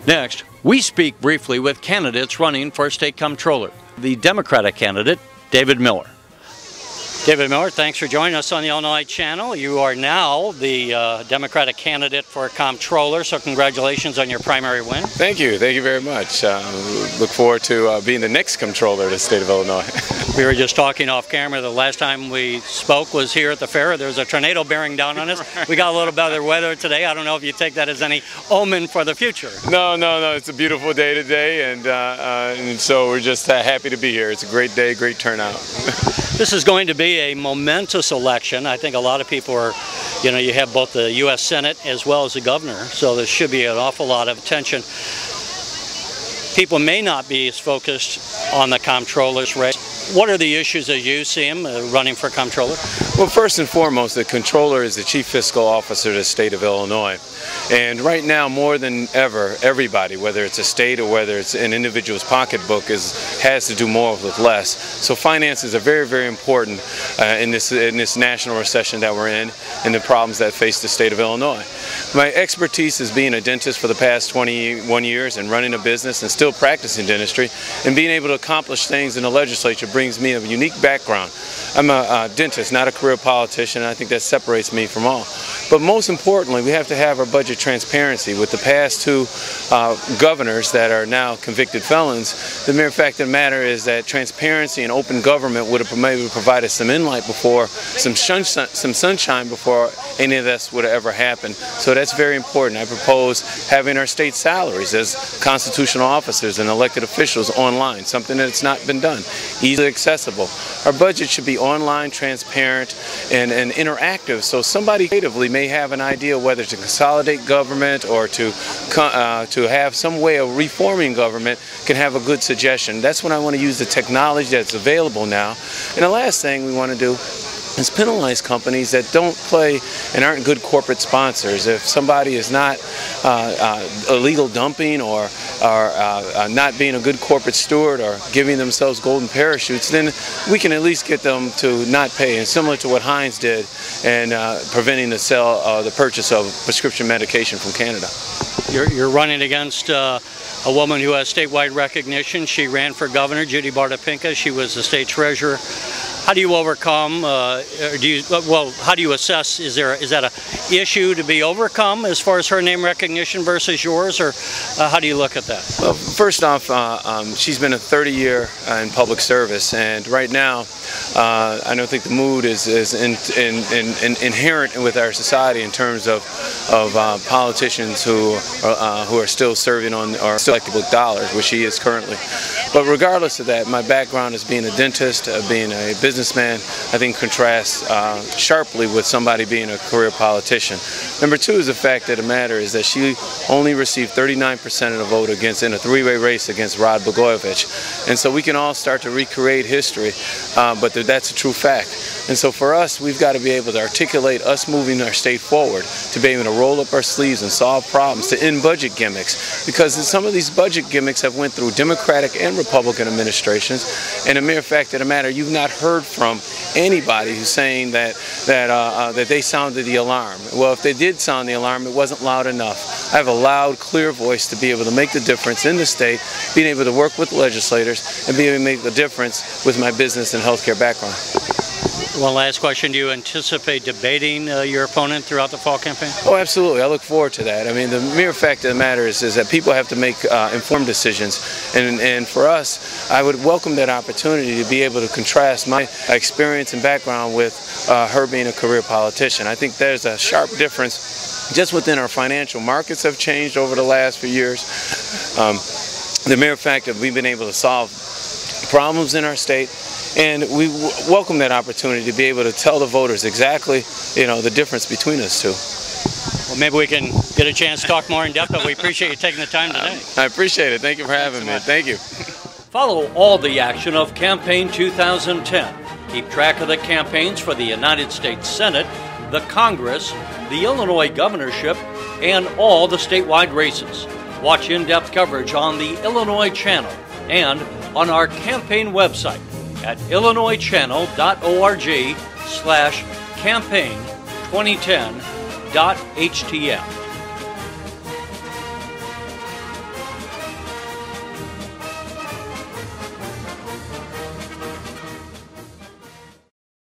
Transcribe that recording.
Next, we speak briefly with candidates running for State Comptroller. The Democratic candidate, David Miller. David Miller, thanks for joining us on the Illinois Channel. You are now the Democratic candidate for Comptroller, so congratulations on your primary win. Thank you very much. Look forward to being the next Comptroller of the state of Illinois. We were just talking off camera. The last time we spoke was here at the fair. There was a tornado bearing down on us. We got a little better weather today. I don't know if you take that as any omen for the future. No. It's a beautiful day today, and so we're just happy to be here. It's a great day, great turnout. This is going to be a momentous election. I think a lot of people are, you have both the U.S. Senate as well as the governor, so there should be an awful lot of attention. People may not be as focused on the comptroller's race. What are the issues as you see them running for comptroller? Well, first and foremost, the comptroller is the chief fiscal officer of the state of Illinois. And right now, more than ever, everybody, whether it's a state or whether it's an individual's pocketbook, has to do more with less. So finances are very, very important in this national recession that we're in and the problems that face the state of Illinois. My expertise is being a dentist for the past 21 years and running a business and still practicing dentistry, and being able to accomplish things in the legislature brings me a unique background. I'm a dentist, not a career politician, and I think that separates me from all. But most importantly, we have to have our budget transparency. With the past two governors that are now convicted felons, the mere fact of the matter is that transparency and open government would have maybe provided some inlight before, some sunshine before any of this would have ever happened. So that's very important. I propose having our state salaries as constitutional officers and elected officials online, something that's not been done, easily accessible. Our budget should be online, transparent, and interactive, so somebody creatively may have an idea whether to consolidate government or to have some way of reforming government, can have a good suggestion. That's when I want to use the technology that's available now. And the last thing we want to do is penalize companies that don't play and aren't good corporate sponsors. If somebody is not illegal dumping or not being a good corporate steward or giving themselves golden parachutes, then we can at least get them to not pay. And similar to what Heinz did and preventing the purchase of prescription medication from Canada. You're running against a woman who has statewide recognition. She ran for governor, Judy Topinka. She was the state treasurer. How do you overcome, how do you assess, is that an issue to be overcome as far as her name recognition versus yours, or how do you look at that? Well, first off, she's been a 30-year in public service, and right now, I don't think the mood is inherent with our society in terms of politicians who are still serving on or still elected dollars, which she is currently. But regardless of that, my background as being a dentist, being a businessman, I think contrasts sharply with somebody being a career politician. Number two is the fact of the matter is that she only received 39% of the vote in a three-way race against Rod Blagojevich. And so we can all start to recreate history, but that's a true fact. And so for us, we've got to be able to articulate us moving our state forward, to be able to roll up our sleeves and solve problems, to end budget gimmicks. Because some of these budget gimmicks have went through Democratic and Republican administrations, and the mere fact of the matter, you've not heard from anybody who's saying that they sounded the alarm. Well, if they did sound the alarm, it wasn't loud enough. I have a loud, clear voice to be able to make the difference in the state, being able to work with legislators, and being able to make the difference with my business and healthcare background. One last question. Do you anticipate debating your opponent throughout the fall campaign? Oh, absolutely. I look forward to that. I mean, the mere fact of the matter is that people have to make informed decisions. And for us, I would welcome that opportunity to be able to contrast my experience and background with her being a career politician. I think there's a sharp difference just within our financial markets have changed over the last few years. The mere fact that we've been able to solve problems in our state, and we welcome that opportunity to be able to tell the voters exactly, the difference between us two. Well, maybe we can get a chance to talk more in depth, but we appreciate you taking the time today. I appreciate it. Thank you for having me. Thank you. Follow all the action of Campaign 2010. Keep track of the campaigns for the United States Senate, the Congress, the Illinois governorship, and all the statewide races. Watch in-depth coverage on the Illinois Channel and on our campaign website at illinoischannel.org/campaign2010.htm.